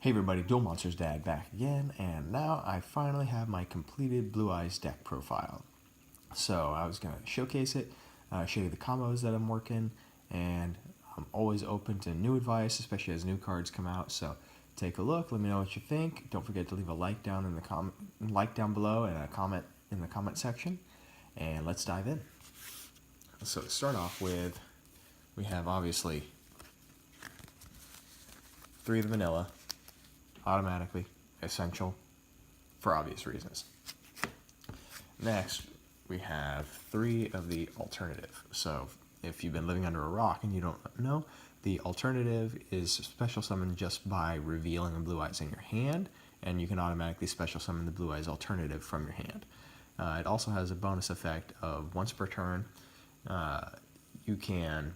Hey everybody, Dual Monsters Dad back again, and now I finally have my completed Blue Eyes deck profile. So I was going to showcase it, show you the combos that I'm working, and I'm always open to new advice, especially as new cards come out. So take a look, let me know what you think. Don't forget to leave a like down in the like down below and a comment in the comment section, and let's dive in. So to start off with, we have obviously 3 of the vanilla, automatically essential for obvious reasons. Next, we have 3 of the alternative. So if you've been living under a rock and you don't know, the alternative is special summon just by revealing a Blue Eyes in your hand, and you can automatically special summon the Blue Eyes alternative from your hand. It also has a bonus effect of once per turn, you can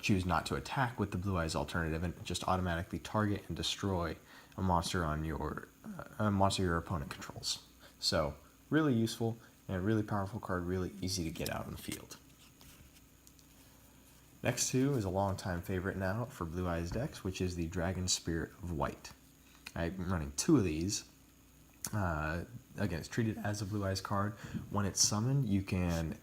choose not to attack with the Blue Eyes alternative and just automatically target and destroy a monster on your opponent controls. So really useful and a really powerful card, really easy to get out in the field. Next to is a long-time favorite now for Blue Eyes decks, which is the Dragon Spirit of White. I'm running 2 of these. Again, it's treated as a Blue Eyes card. When it's summoned, you can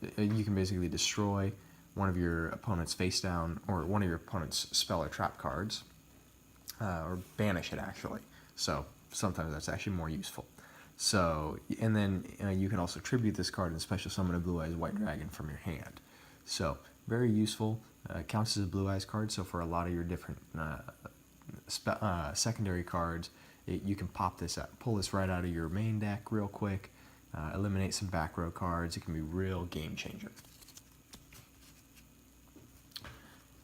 basically destroy one of your opponent's face down or one of your opponent's spell or trap cards, or banish it actually. So sometimes that's actually more useful. So, and then you can also tribute this card and special summon a Blue Eyes White Dragon from your hand. So very useful. Counts as a Blue Eyes card. So for a lot of your different secondary cards, you can pop this out, pull this right out of your main deck real quick. Eliminate some back row cards. It can be a real game changer.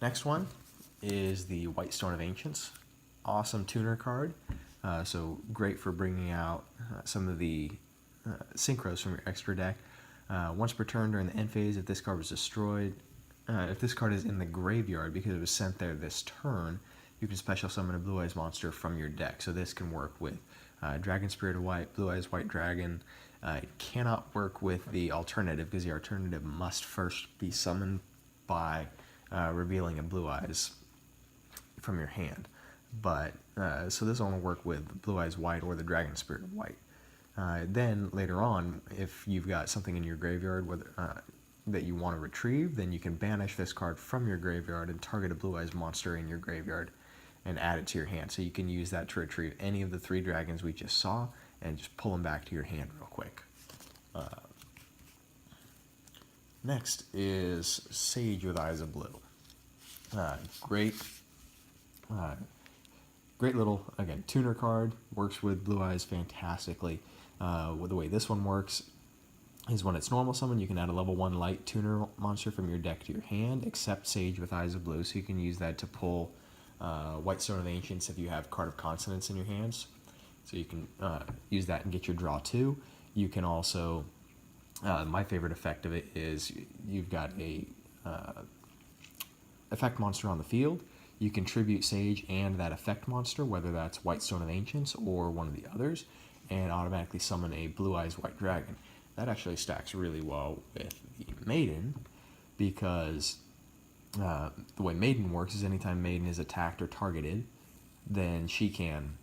Next one is the White Stone of Ancients. Awesome tuner card. So great for bringing out some of the synchros from your extra deck. Once per turn during the end phase, if this card was destroyed, if this card is in the graveyard because it was sent there this turn, you can special summon a Blue Eyes monster from your deck. So this can work with Dragon Spirit of White, Blue Eyes White Dragon. It cannot work with the alternative because the alternative must first be summoned by revealing a Blue Eyes from your hand. But so this will only work with Blue Eyes White or the Dragon Spirit of White. Then later on, if you've got something in your graveyard that you want to retrieve, then you can banish this card from your graveyard and target a Blue Eyes monster in your graveyard and add it to your hand. So you can use that to retrieve any of the 3 dragons we just saw and just pull them back to your hand real quick. Next is Sage with Eyes of Blue. Great little, again, tuner card. Works with Blue Eyes fantastically. The way this one works is when it's normal summon, you can add a level 1 light tuner monster from your deck to your hand, except Sage with Eyes of Blue, so you can use that to pull White Stone of Ancients if you have Card of Consonance in your hands. So you can use that and get your draw 2. You can also, my favorite effect of it is you've got a effect monster on the field. You can tribute Sage and that effect monster, whether that's White Stone of Ancients or one of the others, and automatically summon a Blue Eyes White Dragon. That actually stacks really well with the Maiden, because the way Maiden works is anytime Maiden is attacked or targeted, then she can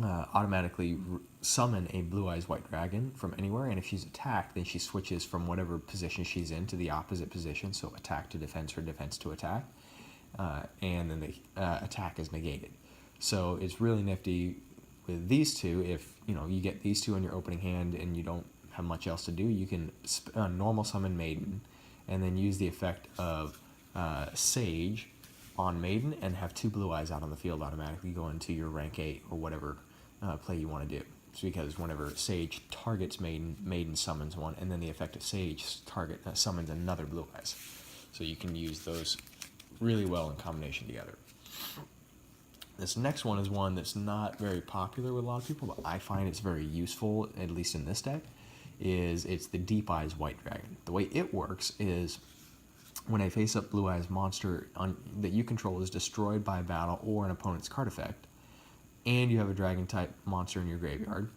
automatically summon a Blue Eyes White Dragon from anywhere, and if she's attacked, then she switches from whatever position she's in to the opposite position, so attack to defense or defense to attack, and then the attack is negated. So it's really nifty with these 2. If you get these 2 in your opening hand and you don't have much else to do, you can normal summon Maiden and then use the effect of Sage on Maiden and have 2 Blue Eyes out on the field automatically go into your rank 8 or whatever play you want to do. So because whenever Sage targets Maiden, Maiden summons one, and then the effect of Sage summons another Blue Eyes. So you can use those really well in combination together. This next one is one that's not very popular with a lot of people, but I find it's very useful, at least in this deck. It's the Deep Eyes White Dragon. The way it works is when a face-up Blue Eyes monster that you control is destroyed by battle or an opponent's card effect, and you have a Dragon-type monster in your graveyard,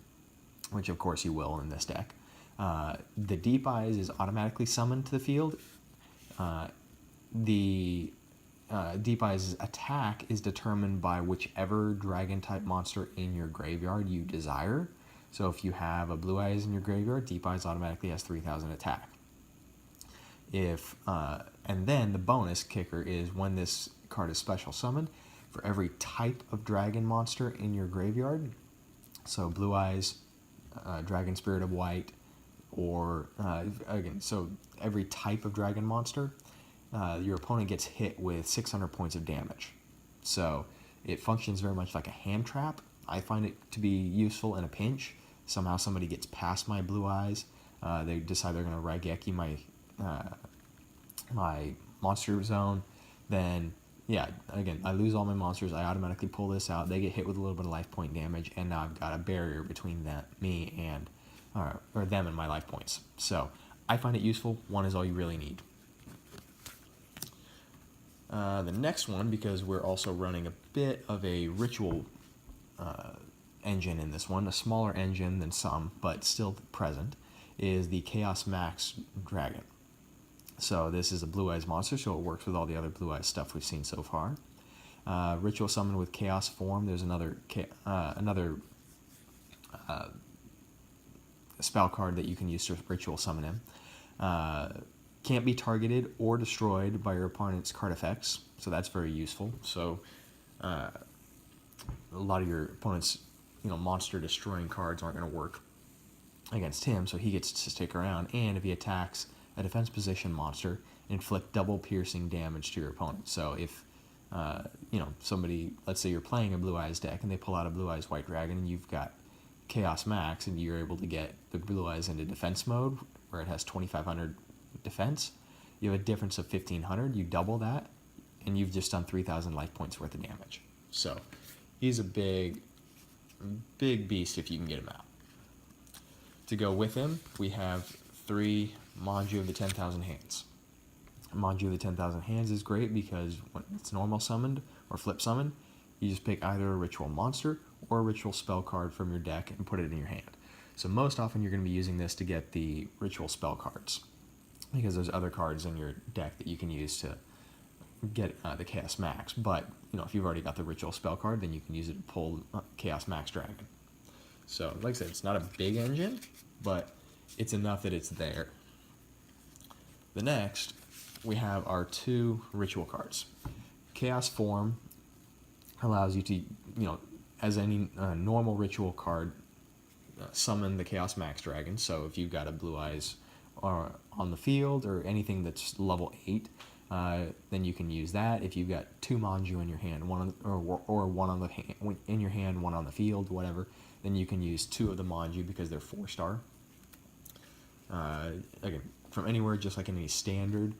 which of course you will in this deck, the Deep Eyes is automatically summoned to the field. The Deep Eye's attack is determined by whichever dragon type monster in your graveyard you desire. So if you have a Blue Eyes in your graveyard, Deep Eyes automatically has 3,000 attack. And then the bonus kicker is when this card is special summoned, for every type of dragon monster in your graveyard, so Blue Eyes, Dragon Spirit of White, or again, so every type of dragon monster, your opponent gets hit with 600 points of damage. So it functions very much like a hand trap. I find it to be useful in a pinch. Somehow somebody gets past my Blue Eyes, they decide they're going to Raigeki my monster zone, then yeah, again, I lose all my monsters, I automatically pull this out, they get hit with a little bit of life point damage, and now I've got a barrier between me and or them and my life points. So I find it useful. One is all you really need. The next one, because we're also running a bit of a ritual engine in this one, a smaller engine than some, but still present, is the Chaos Max Dragon. So this is a Blue Eyes monster, so it works with all the other Blue Eyes stuff we've seen so far. Ritual summon with Chaos form. There's another spell card that you can use to ritual summon him. Can't be targeted or destroyed by your opponent's card effects, so that's very useful. So a lot of your opponent's monster destroying cards aren't going to work against him, so he gets to stick around. And if he attacks a defense position monster, inflict double piercing damage to your opponent. So if somebody, let's say you're playing a Blue Eyes deck and they pull out a Blue Eyes White Dragon and you've got Chaos Max and you're able to get the Blue Eyes into defense mode where it has 2,500 defense, you have a difference of 1,500, you double that, and you've just done 3,000 life points worth of damage. So he's a big beast if you can get him out. To go with him, we have 3 Manju of the 10,000 Hands. Manju of the 10,000 Hands is great because when it's normal summoned or flip summoned, you just pick either a ritual monster or a ritual spell card from your deck and put it in your hand. So most often you're going to be using this to get the ritual spell cards, because there's other cards in your deck that you can use to get the Chaos Max. But if you've already got the ritual spell card, then you can use it to pull Chaos Max Dragon. So like I said, it's not a big engine, but it's enough that it's there. The next, we have our 2 ritual cards. Chaos Form allows you to, as any normal ritual card, summon the Chaos Max Dragon. So if you've got a Blue Eyes on the field or anything that's level 8, then you can use that. If you've got 2 Manju in your hand, one on the hand, in your hand, one on the field, whatever, then you can use 2 of the Manju because they're 4-star. Again, from anywhere, just like any standard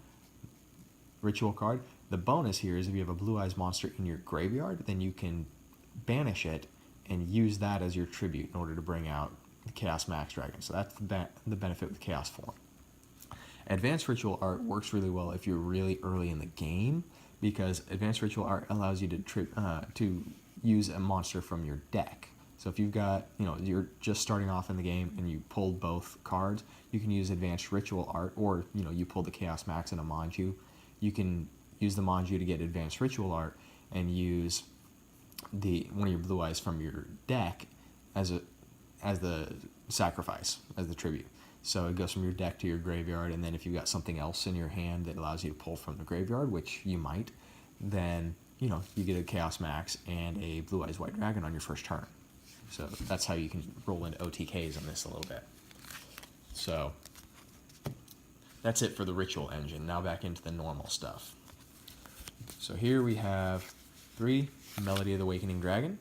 ritual card. The bonus here is if you have a Blue Eyes monster in your graveyard, then you can banish it and use that as your tribute in order to bring out the Chaos Max Dragon. So that's the benefit with Chaos Form. Advanced Ritual Art works really well if you're really early in the game, because Advanced Ritual Art allows you to use a monster from your deck. So if you've got, you're just starting off in the game and you pulled both cards, you can use Advanced Ritual Art, or, you pull the Chaos Max and a Manju. You can use the Manju to get Advanced Ritual Art and use one of your Blue Eyes from your deck as the sacrifice, as the tribute. So it goes from your deck to your graveyard, and then if you've got something else in your hand that allows you to pull from the graveyard, which you might, then, you get a Chaos Max and a Blue Eyes White Dragon on your first turn. So that's how you can roll into OTKs on this a little bit. So that's it for the ritual engine. Now back into the normal stuff. So here we have 3 Melody of the Awakening Dragon.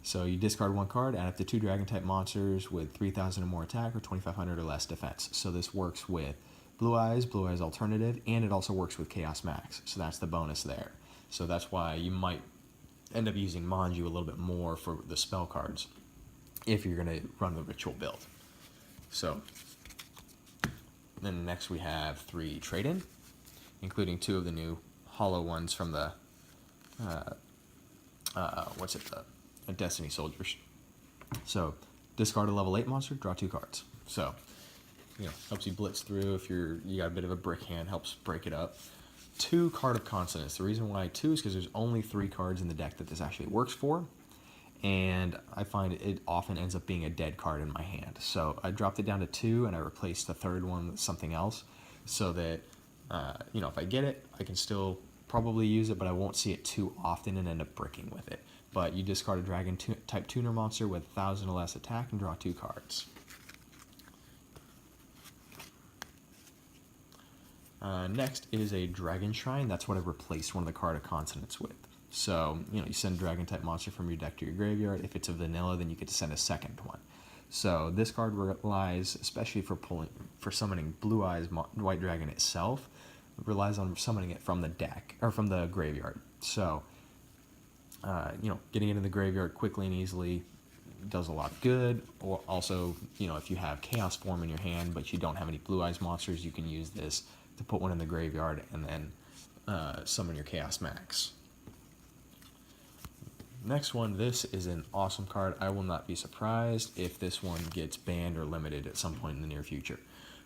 So you discard 1 card, add up to 2 dragon-type monsters with 3,000 or more attack or 2,500 or less defense. So this works with Blue Eyes Alternative, and it also works with Chaos Max. So that's the bonus there. So that's why you might end up using Manju a little bit more for the spell cards if you're going to run the ritual build. So then next we have 3 trade-in, including 2 of the new hollow ones from the Destiny Soldiers. So discard a level 8 monster, draw 2 cards. So helps you blitz through if you got a bit of a brick hand, helps break it up. 2 Card of Consonance. The reason why 2 is because there's only 3 cards in the deck that this actually works for, and I find it often ends up being a dead card in my hand. So I dropped it down to 2, and I replaced the third one with something else, so that if I get it, I can still probably use it, but I won't see it too often and end up bricking with it. But you discard a Dragon type tuner monster with 1,000 or less attack and draw 2 cards. Next is a Dragon Shrine. That's what I replaced one of the Card of Consonance with. So, you send a Dragon type monster from your deck to your graveyard. If it's a vanilla, then you get to send a second one. So this card relies, especially for summoning Blue Eyes White Dragon itself, relies on summoning it from the deck, or from the graveyard. So, getting it in the graveyard quickly and easily does a lot of good. Or also, if you have Chaos Form in your hand, but you don't have any Blue Eyes monsters, you can use this to put one in the graveyard and then summon your Chaos Max. Next one, this is an awesome card. I will not be surprised if this one gets banned or limited at some point in the near future.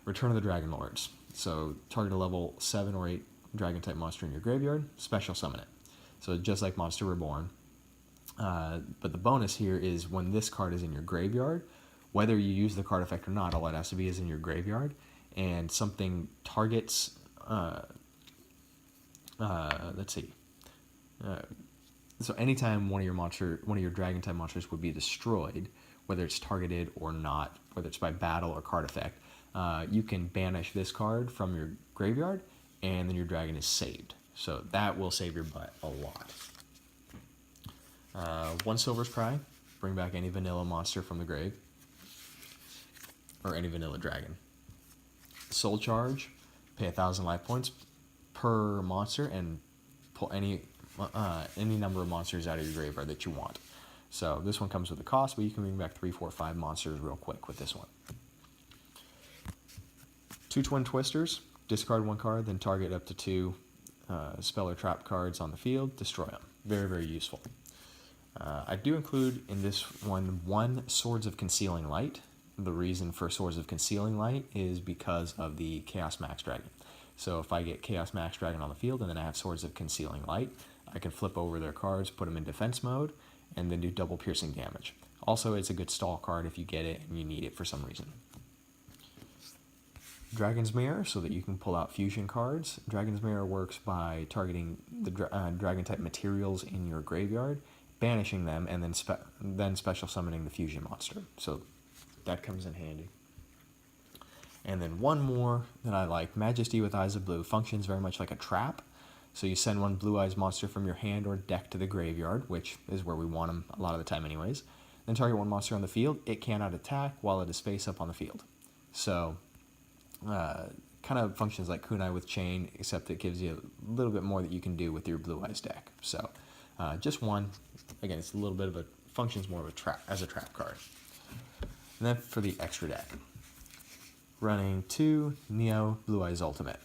Return of the Dragon Lords. So target a level 7 or 8 dragon type monster in your graveyard, special summon it. So just like Monster Reborn. But the bonus here is when this card is in your graveyard, whether you use the card effect or not, all it has to be is in your graveyard, and something targets, so anytime one of your dragon type monsters would be destroyed, whether it's targeted or not, whether it's by battle or card effect, you can banish this card from your graveyard, and then your dragon is saved. So that will save your butt a lot. 1 Silver's Cry, bring back any vanilla monster from the grave, or any vanilla dragon. Soul Charge, pay 1,000 life points per monster and pull any number of monsters out of your graveyard that you want. So this one comes with a cost, but you can bring back 3, 4, 5 monsters real quick with this one. 2 Twin Twisters, discard 1 card, then target up to 2 spell or trap cards on the field, destroy them. Very, very useful. I do include in this one 1 Swords of Concealing Light. The reason for Swords of Concealing Light is because of the Chaos Max Dragon. So if I get Chaos Max Dragon on the field and then I have Swords of Concealing Light, I can flip over their cards, put them in defense mode, and then do double piercing damage. Also, it's a good stall card if you get it and you need it for some reason. Dragon's Mirror, so that you can pull out fusion cards. Dragon's Mirror works by targeting the dragon type materials in your graveyard, banishing them, and then special summoning the fusion monster. So that comes in handy. And then one more that I like, Majesty with Eyes of Blue, functions very much like a trap. So you send 1 Blue Eyes monster from your hand or deck to the graveyard, which is where we want them a lot of the time anyways. Then target 1 monster on the field. It cannot attack while it is face up on the field. So kind of functions like Kunai with Chain, except it gives you a little bit more that you can do with your Blue Eyes deck. So just 1. Again, it's a little bit of a, functions more of a trap, as a trap card. And then for the extra deck, running 2 Neo Blue Eyes Ultimate.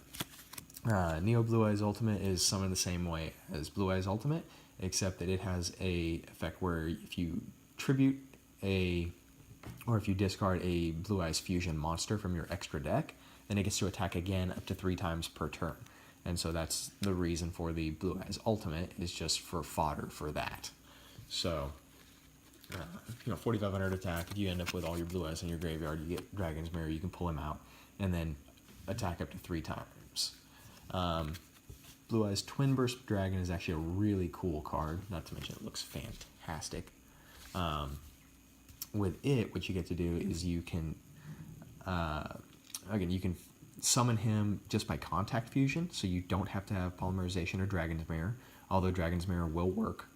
Neo Blue Eyes Ultimate is summoned the same way as Blue Eyes Ultimate, except that it has a effect where if you tribute or if you discard a Blue Eyes Fusion monster from your extra deck, then it gets to attack again up to 3 times per turn. And so that's the reason for the Blue Eyes Ultimate, is just for fodder for that. So, 4,500 attack. If you end up with all your Blue Eyes in your graveyard, you get Dragon's Mirror, you can pull him out, and then attack up to 3 times. Blue Eyes Twin Burst Dragon is actually a really cool card, not to mention it looks fantastic. With it, what you get to do is you can, you can summon him just by contact fusion, so you don't have to have Polymerization or Dragon's Mirror, although Dragon's Mirror will work.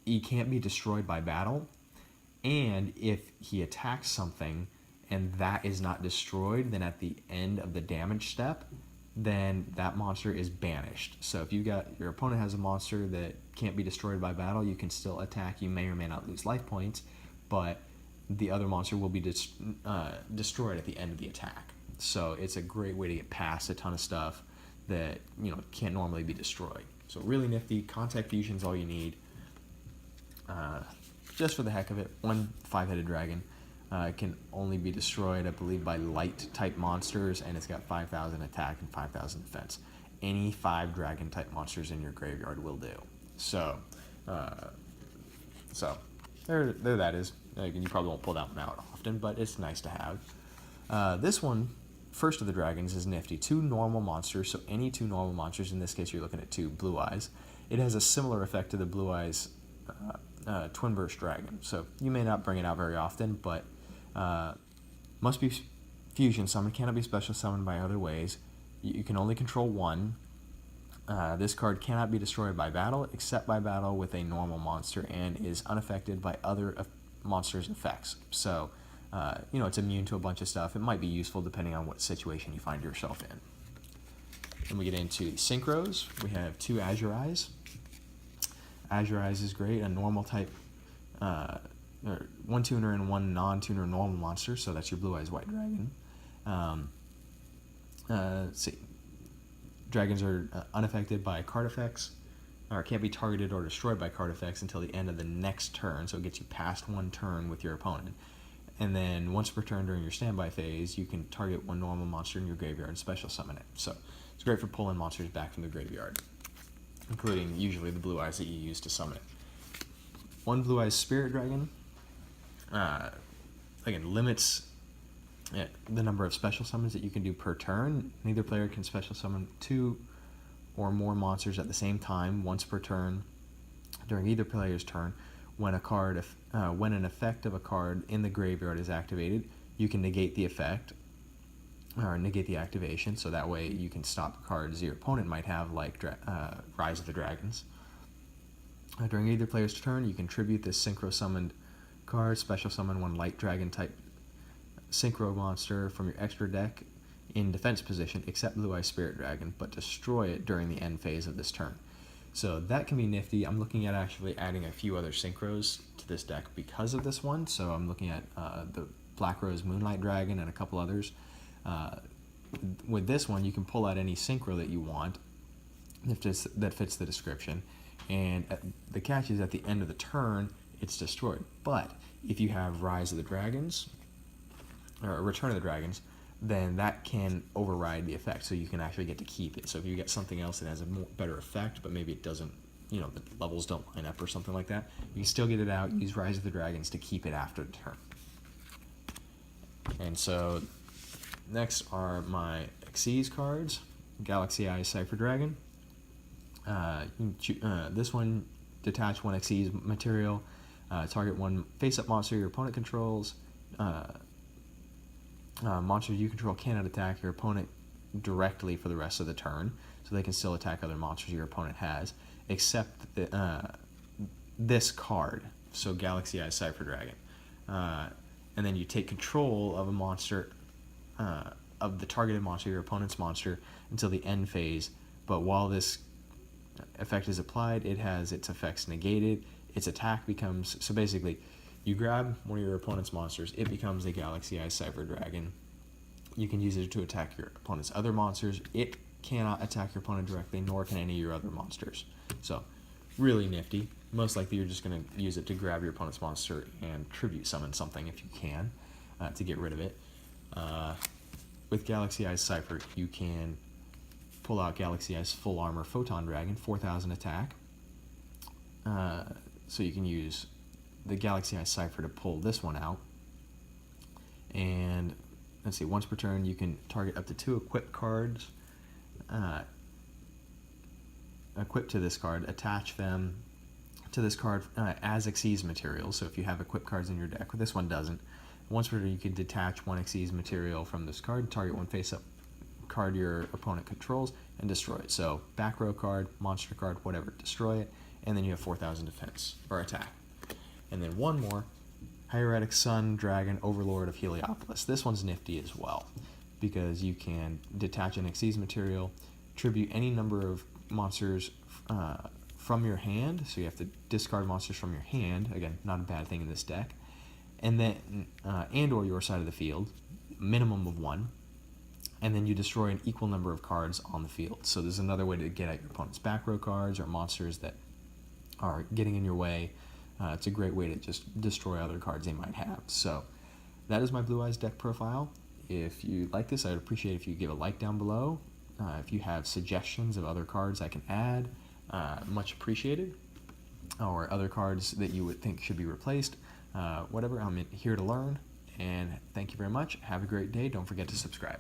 He can't be destroyed by battle, and if he attacks something and that is not destroyed, then at the end of the damage step, then that monster is banished. So if your opponent has a monster that can't be destroyed by battle, you can still attack. You may or may not lose life points, but the other monster will be destroyed at the end of the attack. So it's a great way to get past a ton of stuff that can't normally be destroyed. So really nifty. Contact fusion is all you need. Just for the heck of it, 1 5-headed dragon. It can only be destroyed, I believe, by light type monsters, and it's got 5,000 attack and 5,000 defense. Any 5 dragon type monsters in your graveyard will do. So, there that is. You probably won't pull that one out often, but it's nice to have. This one, first of the dragons, is nifty. 2 normal monsters, so any 2 normal monsters, in this case you're looking at 2 blue eyes. It has a similar effect to the blue eyes twin burst dragon, so you may not bring it out very often, but must be fusion summoned, cannot be special summoned by other ways. You can only control 1. This card cannot be destroyed by battle, except by battle with a normal monster, and is unaffected by other monsters' effects. So, it's immune to a bunch of stuff. It might be useful depending on what situation you find yourself in. Then we get into the synchros. We have 2 Azure Eyes. Azure Eyes is great, a normal type, 1 tuner and 1 non-tuner normal monster, so that's your Blue Eyes White Dragon. Let's see. Dragons are unaffected by card effects, or can't be targeted or destroyed by card effects until the end of the next turn, so it gets you past 1 turn with your opponent. And then once per turn during your standby phase, you can target 1 normal monster in your graveyard and special summon it. So it's great for pulling monsters back from the graveyard, including usually the blue eyes that you use to summon it. 1 Blue Eyes Spirit Dragon, again, limits the number of special summons that you can do per turn. Neither player can special summon 2 or more monsters at the same time once per turn during either player's turn. When an effect of a card in the graveyard is activated, you can negate the effect or negate the activation, so that way you can stop cards your opponent might have, like Rise of the Dragons. During either player's turn, you can tribute this synchro summoned card, special summon 1 light dragon type synchro monster from your extra deck in defense position, except Blue Eye Spirit Dragon, but destroy it during the end phase of this turn. So that can be nifty. I'm looking at actually adding a few other synchros to this deck because of this one. So I'm looking at the Black Rose Moonlight Dragon and a couple others. With this one, you can pull out any synchro that you want that fits the description. And the catch is at the end of the turn, it's destroyed. But if you have Rise of the Dragons, or Return of the Dragons, then that can override the effect, so you can actually get to keep it. So if you get something else that has a better effect, but maybe it doesn't, the levels don't line up or something like that, you can still get it out, use Rise of the Dragons to keep it after the turn. And so, next are my Xyz cards. Galaxy Eye Cypher Dragon. This one, detach 1 Xyz material, target 1 face-up monster your opponent controls. Monsters you control cannot attack your opponent directly for the rest of the turn, so they can still attack other monsters your opponent has, except this card, so Galaxy Eye Cypher Dragon. And then you take control of a monster, of the targeted monster, your opponent's monster, until the end phase, but while this effect is applied, it has its effects negated, its attack becomes, so basically, you grab one of your opponent's monsters, it becomes a Galaxy Eye Cypher Dragon. You can use it to attack your opponent's other monsters. It cannot attack your opponent directly, nor can any of your other monsters. So, really nifty. Most likely you're just going to use it to grab your opponent's monster and tribute summon something if you can, to get rid of it. With Galaxy Eye Cypher, you can pull out Galaxy Eye's Full Armor Photon Dragon, 4,000 attack. So you can use the Galaxy Eye Cypher to pull this one out. And let's see, once per turn you can target up to 2 equipped cards equipped to this card, attach them to this card as Xyz materials. So if you have equipped cards in your deck, this one doesn't. Once per turn you can detach 1 Xyz material from this card, target 1 face-up card your opponent controls, and destroy it. So back row card, monster card, whatever, destroy it, and then you have 4,000 defense, or attack. And then one more, Hieratic Sun Dragon Overlord of Heliopolis. This one's nifty as well, because you can detach an Xyz material, tribute any number of monsters from your hand, so you have to discard monsters from your hand, again, not a bad thing in this deck, and then and or your side of the field, minimum of 1, and then you destroy an equal number of cards on the field. So there's another way to get at your opponent's back row cards or monsters that are getting in your way. It's a great way to just destroy other cards they might have. So that is my Blue Eyes deck profile. If you like this, I'd appreciate if you give a like down below. If you have suggestions of other cards I can add, much appreciated. Or other cards that you would think should be replaced. Whatever, I'm here to learn. And thank you very much. Have a great day. Don't forget to subscribe.